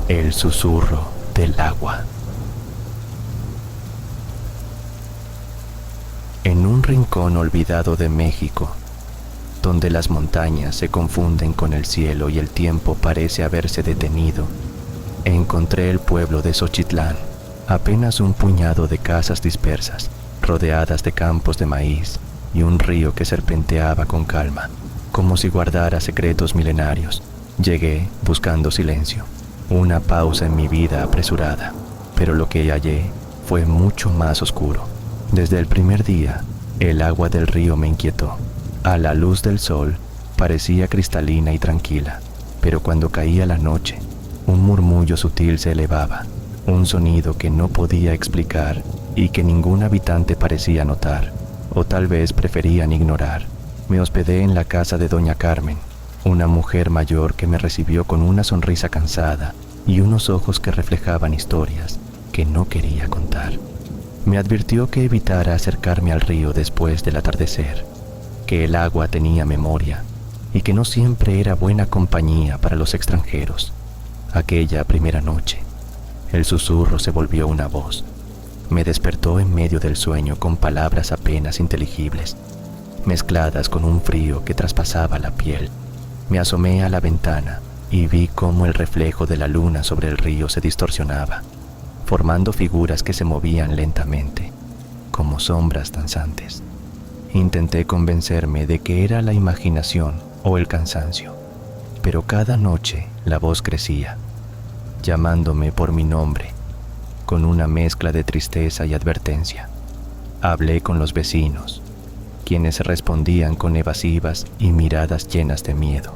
El susurro del agua. En un rincón olvidado de México, donde las montañas se confunden con el cielo y el tiempo parece haberse detenido, encontré el pueblo de Xochitlán, apenas un puñado de casas dispersas, rodeadas de campos de maíz y un río que serpenteaba con calma, como si guardara secretos milenarios. Llegué buscando silencio, una pausa en mi vida apresurada, pero lo que hallé fue mucho más oscuro. Desde el primer día, el agua del río me inquietó. A la luz del sol, parecía cristalina y tranquila, pero cuando caía la noche, un murmullo sutil se elevaba, un sonido que no podía explicar y que ningún habitante parecía notar, o tal vez preferían ignorar. Me hospedé en la casa de doña Carmen, una mujer mayor que me recibió con una sonrisa cansada y unos ojos que reflejaban historias que no quería contar. Me advirtió que evitara acercarme al río después del atardecer, que el agua tenía memoria y que no siempre era buena compañía para los extranjeros. Aquella primera noche, el susurro se volvió una voz. Me despertó en medio del sueño con palabras apenas inteligibles, mezcladas con un frío que traspasaba la piel. Me asomé a la ventana y vi cómo el reflejo de la luna sobre el río se distorsionaba, formando figuras que se movían lentamente, como sombras danzantes. Intenté convencerme de que era la imaginación o el cansancio, pero cada noche la voz crecía, llamándome por mi nombre, con una mezcla de tristeza y advertencia. Hablé con los vecinos, quienes respondían con evasivas y miradas llenas de miedo.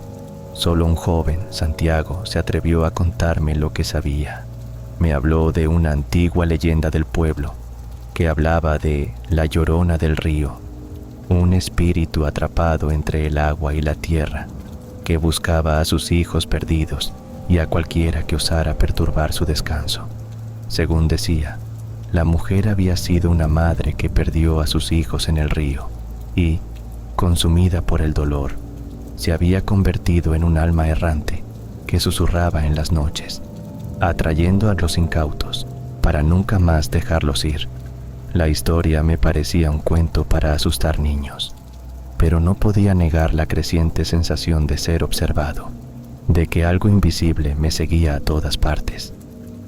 Solo un joven, Santiago, se atrevió a contarme lo que sabía. Me habló de una antigua leyenda del pueblo, que hablaba de la Llorona del río, un espíritu atrapado entre el agua y la tierra, que buscaba a sus hijos perdidos y a cualquiera que osara perturbar su descanso. Según decía, la mujer había sido una madre que perdió a sus hijos en el río y, consumida por el dolor, se había convertido en un alma errante que susurraba en las noches, atrayendo a los incautos para nunca más dejarlos ir. La historia me parecía un cuento para asustar niños, pero no podía negar la creciente sensación de ser observado, de que algo invisible me seguía a todas partes.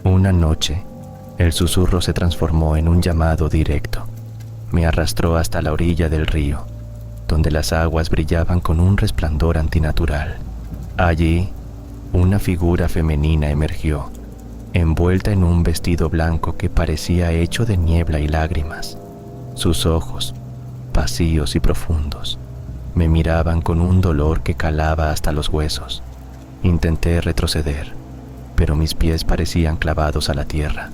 Una noche, el susurro se transformó en un llamado directo. Me arrastró hasta la orilla del río, donde las aguas brillaban con un resplandor antinatural. Allí, una figura femenina emergió, envuelta en un vestido blanco que parecía hecho de niebla y lágrimas. Sus ojos, vacíos y profundos, me miraban con un dolor que calaba hasta los huesos. Intenté retroceder, pero mis pies parecían clavados a la tierra,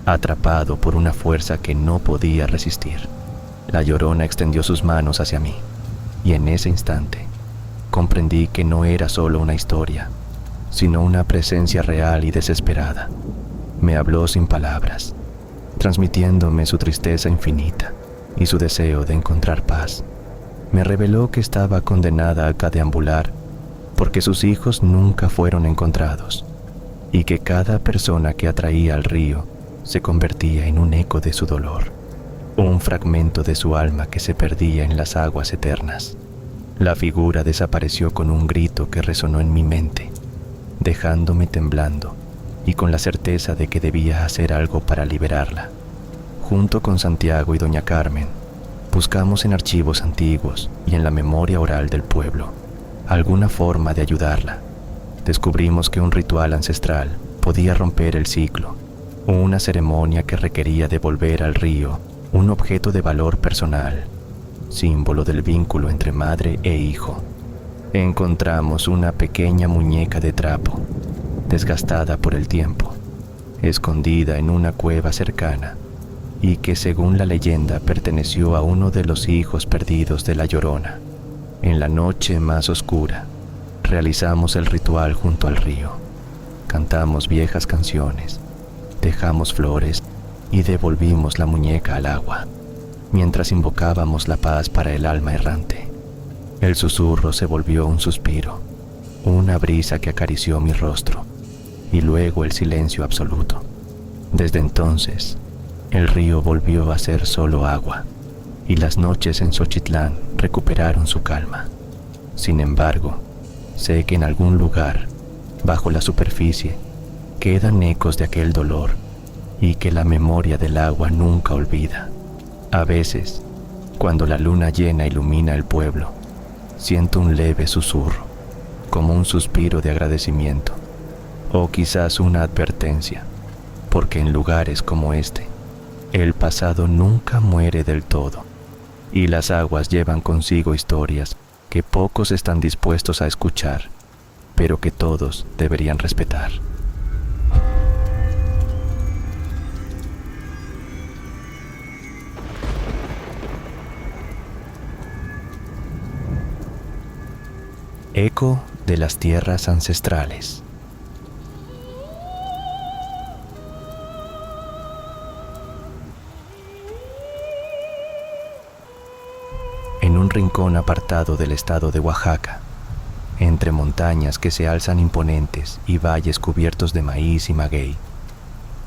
atrapado por una fuerza que no podía resistir. La Llorona extendió sus manos hacia mí, y en ese instante comprendí que no era solo una historia, sino una presencia real y desesperada. Me habló sin palabras, transmitiéndome su tristeza infinita y su deseo de encontrar paz. Me reveló que estaba condenada a deambular porque sus hijos nunca fueron encontrados, y que cada persona que atraía al río se convertía en un eco de su dolor, un fragmento de su alma que se perdía en las aguas eternas. La figura desapareció con un grito que resonó en mi mente, dejándome temblando y con la certeza de que debía hacer algo para liberarla. Junto con Santiago y doña Carmen, buscamos en archivos antiguos y en la memoria oral del pueblo alguna forma de ayudarla. Descubrimos que un ritual ancestral podía romper el ciclo, una ceremonia que requería devolver al río un objeto de valor personal, símbolo del vínculo entre madre e hijo. Encontramos una pequeña muñeca de trapo, desgastada por el tiempo, escondida en una cueva cercana, y que según la leyenda perteneció a uno de los hijos perdidos de la Llorona. En la noche más oscura, realizamos el ritual junto al río. Cantamos viejas canciones, dejamos flores y devolvimos la muñeca al agua, mientras invocábamos la paz para el alma errante. El susurro se volvió un suspiro, una brisa que acarició mi rostro, y luego el silencio absoluto. Desde entonces, el río volvió a ser solo agua, y las noches en Xochitlán recuperaron su calma. Sin embargo, sé que en algún lugar, bajo la superficie, quedan ecos de aquel dolor, y que la memoria del agua nunca olvida. A veces, cuando la luna llena ilumina el pueblo, siento un leve susurro, como un suspiro de agradecimiento, o quizás una advertencia, porque en lugares como este, el pasado nunca muere del todo, y las aguas llevan consigo historias que pocos están dispuestos a escuchar, pero que todos deberían respetar. Eco de las tierras ancestrales. En un rincón apartado del estado de Oaxaca, entre montañas que se alzan imponentes y valles cubiertos de maíz y maguey,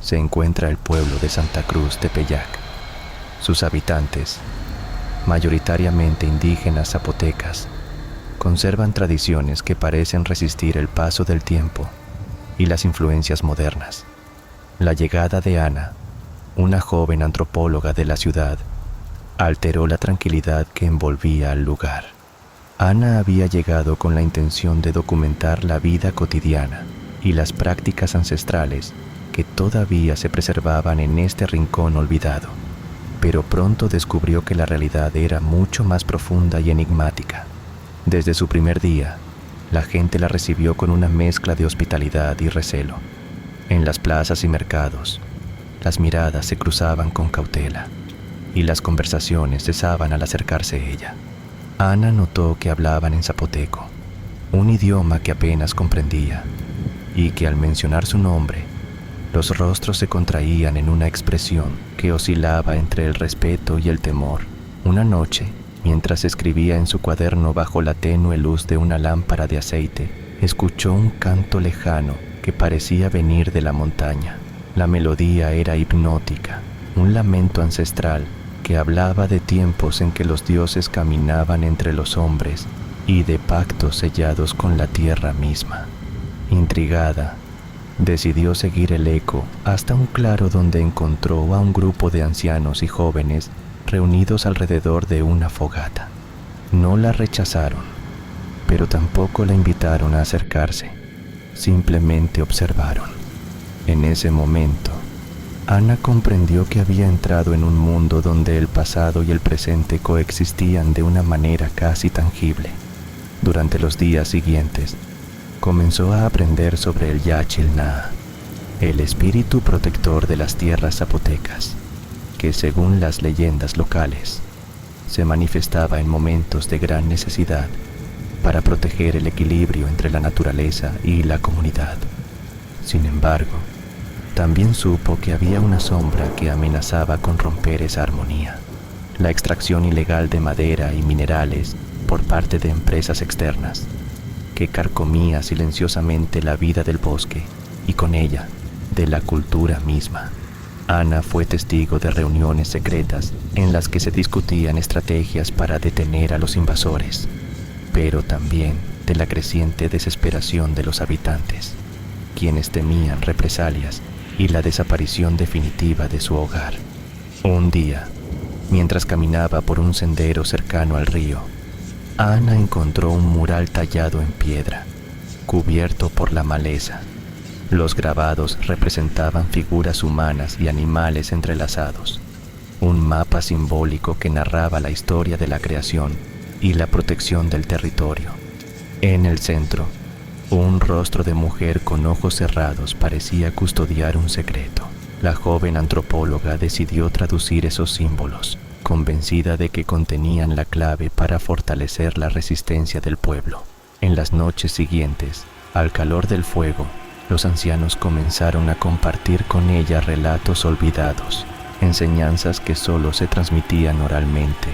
se encuentra el pueblo de Santa Cruz Tepeyac. Sus habitantes, mayoritariamente indígenas zapotecas, conservan tradiciones que parecen resistir el paso del tiempo y las influencias modernas. La llegada de Ana, una joven antropóloga de la ciudad, alteró la tranquilidad que envolvía al lugar. Ana había llegado con la intención de documentar la vida cotidiana y las prácticas ancestrales que todavía se preservaban en este rincón olvidado, pero pronto descubrió que la realidad era mucho más profunda y enigmática. Desde su primer día, la gente la recibió con una mezcla de hospitalidad y recelo. En las plazas y mercados, las miradas se cruzaban con cautela y las conversaciones cesaban al acercarse ella. Ana notó que hablaban en zapoteco, un idioma que apenas comprendía, y que al mencionar su nombre, los rostros se contraían en una expresión que oscilaba entre el respeto y el temor. Una noche, mientras escribía en su cuaderno bajo la tenue luz de una lámpara de aceite, escuchó un canto lejano que parecía venir de la montaña. La melodía era hipnótica, un lamento ancestral que hablaba de tiempos en que los dioses caminaban entre los hombres y de pactos sellados con la tierra misma. Intrigada, decidió seguir el eco hasta un claro donde encontró a un grupo de ancianos y jóvenes reunidos alrededor de una fogata. No la rechazaron, pero tampoco la invitaron a acercarse. Simplemente observaron. En ese momento, Ana comprendió que había entrado en un mundo donde el pasado y el presente coexistían de una manera casi tangible. Durante los días siguientes, comenzó a aprender sobre el Yaxchilná, el espíritu protector de las tierras zapotecas, que según las leyendas locales, se manifestaba en momentos de gran necesidad para proteger el equilibrio entre la naturaleza y la comunidad. Sin embargo, también supo que había una sombra que amenazaba con romper esa armonía: la extracción ilegal de madera y minerales por parte de empresas externas, que carcomía silenciosamente la vida del bosque y con ella de la cultura misma. Ana fue testigo de reuniones secretas en las que se discutían estrategias para detener a los invasores, pero también de la creciente desesperación de los habitantes, quienes temían represalias y la desaparición definitiva de su hogar. Un día, mientras caminaba por un sendero cercano al río, Ana encontró un mural tallado en piedra, cubierto por la maleza. Los grabados representaban figuras humanas y animales entrelazados, un mapa simbólico que narraba la historia de la creación y la protección del territorio. En el centro, un rostro de mujer con ojos cerrados parecía custodiar un secreto. La joven antropóloga decidió traducir esos símbolos, convencida de que contenían la clave para fortalecer la resistencia del pueblo. En las noches siguientes, al calor del fuego, los ancianos comenzaron a compartir con ella relatos olvidados, enseñanzas que solo se transmitían oralmente,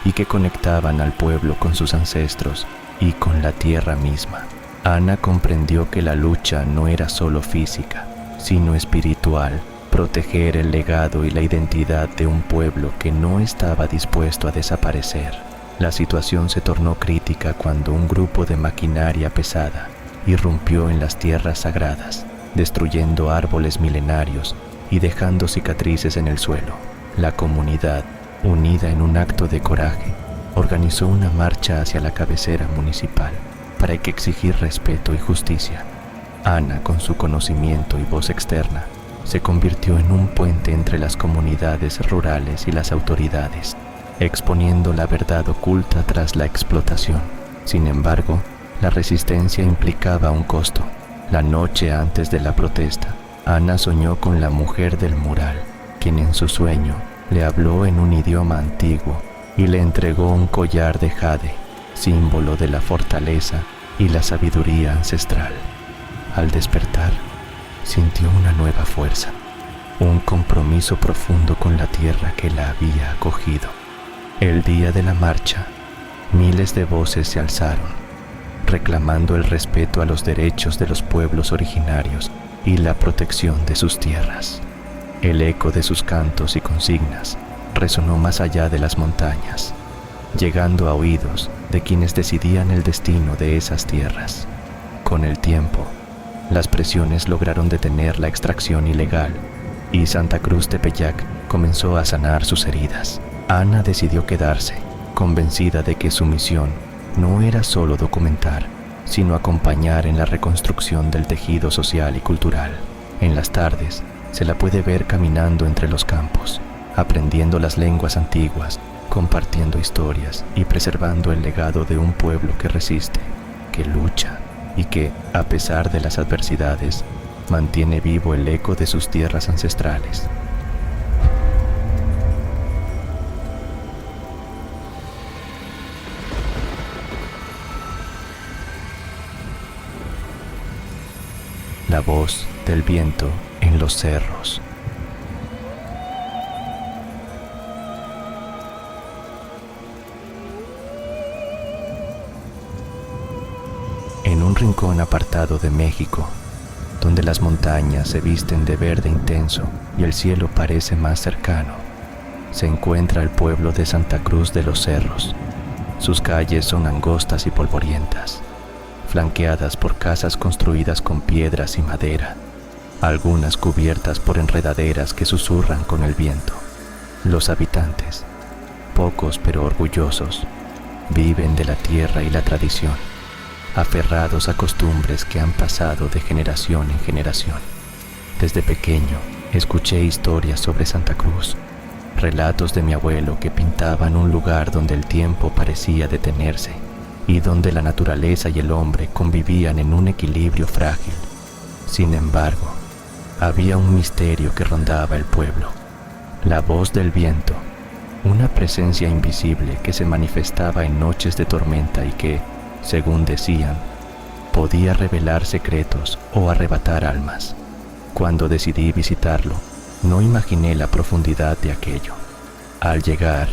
y que conectaban al pueblo con sus ancestros y con la tierra misma. Ana comprendió que la lucha no era solo física, sino espiritual, proteger el legado y la identidad de un pueblo que no estaba dispuesto a desaparecer. La situación se tornó crítica cuando un grupo de maquinaria pesada irrumpió en las tierras sagradas, destruyendo árboles milenarios y dejando cicatrices en el suelo. La comunidad, unida en un acto de coraje, organizó una marcha hacia la cabecera municipal para exigir respeto y justicia. Ana, con su conocimiento y voz externa, se convirtió en un puente entre las comunidades rurales y las autoridades, exponiendo la verdad oculta tras la explotación. Sin embargo, la resistencia implicaba un costo. La noche antes de la protesta, Ana soñó con la mujer del mural, quien en su sueño le habló en un idioma antiguo y le entregó un collar de jade, símbolo de la fortaleza y la sabiduría ancestral. Al despertar, sintió una nueva fuerza, un compromiso profundo con la tierra que la había acogido. El día de la marcha, miles de voces se alzaron, reclamando el respeto a los derechos de los pueblos originarios y la protección de sus tierras. El eco de sus cantos y consignas resonó más allá de las montañas, llegando a oídos de quienes decidían el destino de esas tierras. Con el tiempo, las presiones lograron detener la extracción ilegal y Santa Cruz Tepeyac comenzó a sanar sus heridas. Ana decidió quedarse, convencida de que su misión no era solo documentar, sino acompañar en la reconstrucción del tejido social y cultural. En las tardes, se la puede ver caminando entre los campos, aprendiendo las lenguas antiguas, compartiendo historias y preservando el legado de un pueblo que resiste, que lucha y que, a pesar de las adversidades, mantiene vivo el eco de sus tierras ancestrales. La voz del viento en los cerros. En un rincón apartado de México, donde las montañas se visten de verde intenso y el cielo parece más cercano, se encuentra el pueblo de Santa Cruz de los Cerros. Sus calles son angostas y polvorientas, flanqueadas por casas construidas con piedras y madera, algunas cubiertas por enredaderas que susurran con el viento. Los habitantes, pocos pero orgullosos, viven de la tierra y la tradición, aferrados a costumbres que han pasado de generación en generación. Desde pequeño escuché historias sobre Santa Cruz, relatos de mi abuelo que pintaban un lugar donde el tiempo parecía detenerse y donde la naturaleza y el hombre convivían en un equilibrio frágil. Sin embargo, había un misterio que rondaba el pueblo: la voz del viento, una presencia invisible que se manifestaba en noches de tormenta y que, según decían, podía revelar secretos o arrebatar almas. Cuando decidí visitarlo, no imaginé la profundidad de aquello. Al llegar,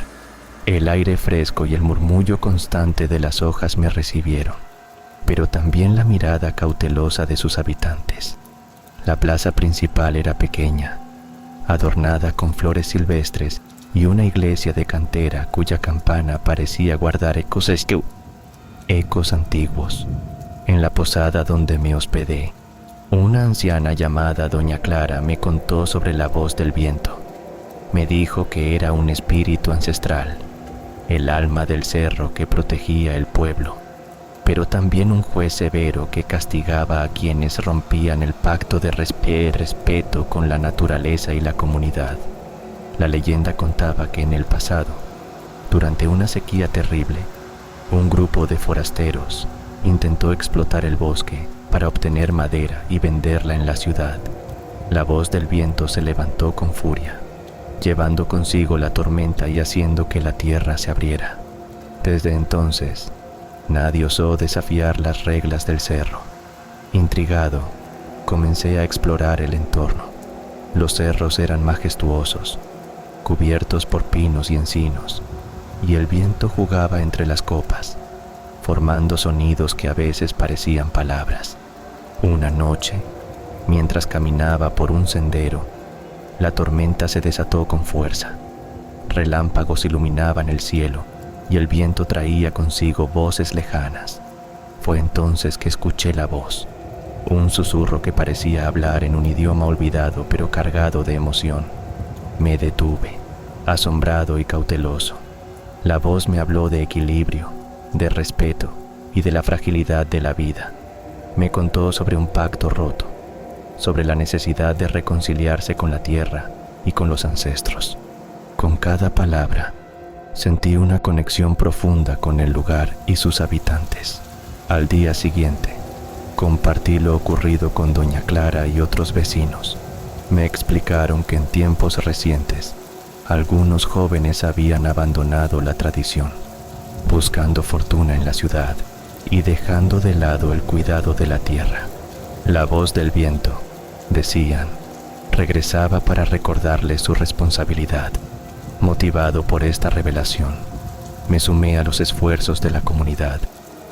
el aire fresco y el murmullo constante de las hojas me recibieron, pero también la mirada cautelosa de sus habitantes. La plaza principal era pequeña, adornada con flores silvestres y una iglesia de cantera cuya campana parecía guardar ecos antiguos. En la posada donde me hospedé, una anciana llamada Doña Clara me contó sobre la voz del viento. Me dijo que era un espíritu ancestral, el alma del cerro que protegía el pueblo, pero también un juez severo que castigaba a quienes rompían el pacto de respeto con la naturaleza y la comunidad. La leyenda contaba que en el pasado, durante una sequía terrible, un grupo de forasteros intentó explotar el bosque para obtener madera y venderla en la ciudad. La voz del viento se levantó con furia, llevando consigo la tormenta y haciendo que la tierra se abriera. Desde entonces, nadie osó desafiar las reglas del cerro. Intrigado, comencé a explorar el entorno. Los cerros eran majestuosos, cubiertos por pinos y encinos, y el viento jugaba entre las copas, formando sonidos que a veces parecían palabras. Una noche, mientras caminaba por un sendero, la tormenta se desató con fuerza. Relámpagos iluminaban el cielo y el viento traía consigo voces lejanas. Fue entonces que escuché la voz, un susurro que parecía hablar en un idioma olvidado pero cargado de emoción. Me detuve, asombrado y cauteloso. La voz me habló de equilibrio, de respeto y de la fragilidad de la vida. Me contó sobre un pacto roto, sobre la necesidad de reconciliarse con la tierra y con los ancestros. Con cada palabra, sentí una conexión profunda con el lugar y sus habitantes. Al día siguiente, compartí lo ocurrido con doña Clara y otros vecinos. Me explicaron que en tiempos recientes, algunos jóvenes habían abandonado la tradición, buscando fortuna en la ciudad y dejando de lado el cuidado de la tierra. La voz del viento, decían, regresaba para recordarles su responsabilidad. Motivado por esta revelación, me sumé a los esfuerzos de la comunidad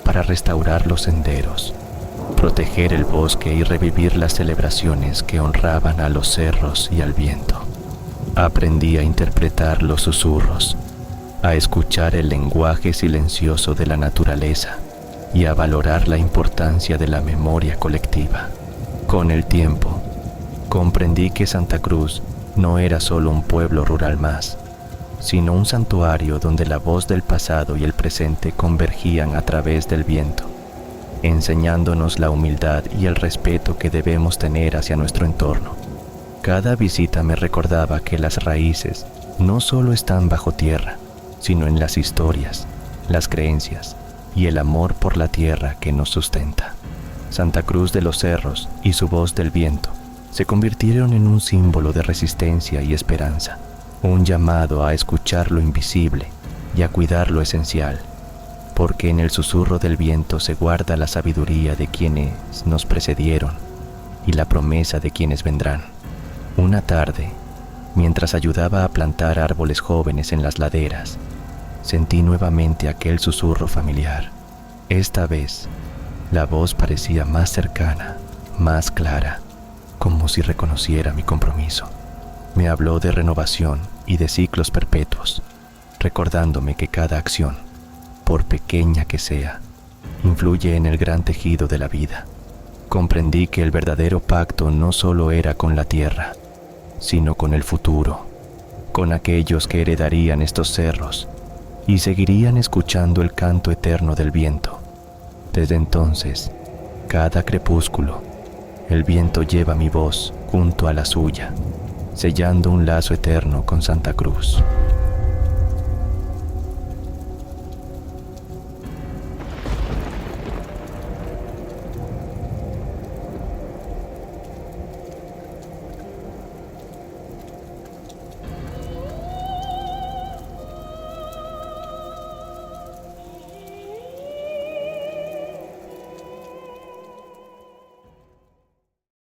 para restaurar los senderos, proteger el bosque y revivir las celebraciones que honraban a los cerros y al viento. Aprendí a interpretar los susurros, a escuchar el lenguaje silencioso de la naturaleza y a valorar la importancia de la memoria colectiva. Con el tiempo, comprendí que Santa Cruz no era solo un pueblo rural más, sino un santuario donde la voz del pasado y el presente convergían a través del viento, enseñándonos la humildad y el respeto que debemos tener hacia nuestro entorno. Cada visita me recordaba que las raíces no solo están bajo tierra, sino en las historias, las creencias y el amor por la tierra que nos sustenta. Santa Cruz de los Cerros y su voz del viento se convirtieron en un símbolo de resistencia y esperanza, un llamado a escuchar lo invisible y a cuidar lo esencial, porque en el susurro del viento se guarda la sabiduría de quienes nos precedieron y la promesa de quienes vendrán. Una tarde, mientras ayudaba a plantar árboles jóvenes en las laderas, sentí nuevamente aquel susurro familiar. Esta vez, la voz parecía más cercana, más clara, como si reconociera mi compromiso. Me habló de renovación y de ciclos perpetuos, recordándome que cada acción, por pequeña que sea, influye en el gran tejido de la vida. Comprendí que el verdadero pacto no solo era con la tierra, sino con el futuro, con aquellos que heredarían estos cerros y seguirían escuchando el canto eterno del viento. Desde entonces, cada crepúsculo, el viento lleva mi voz junto a la suya, sellando un lazo eterno con Santa Cruz.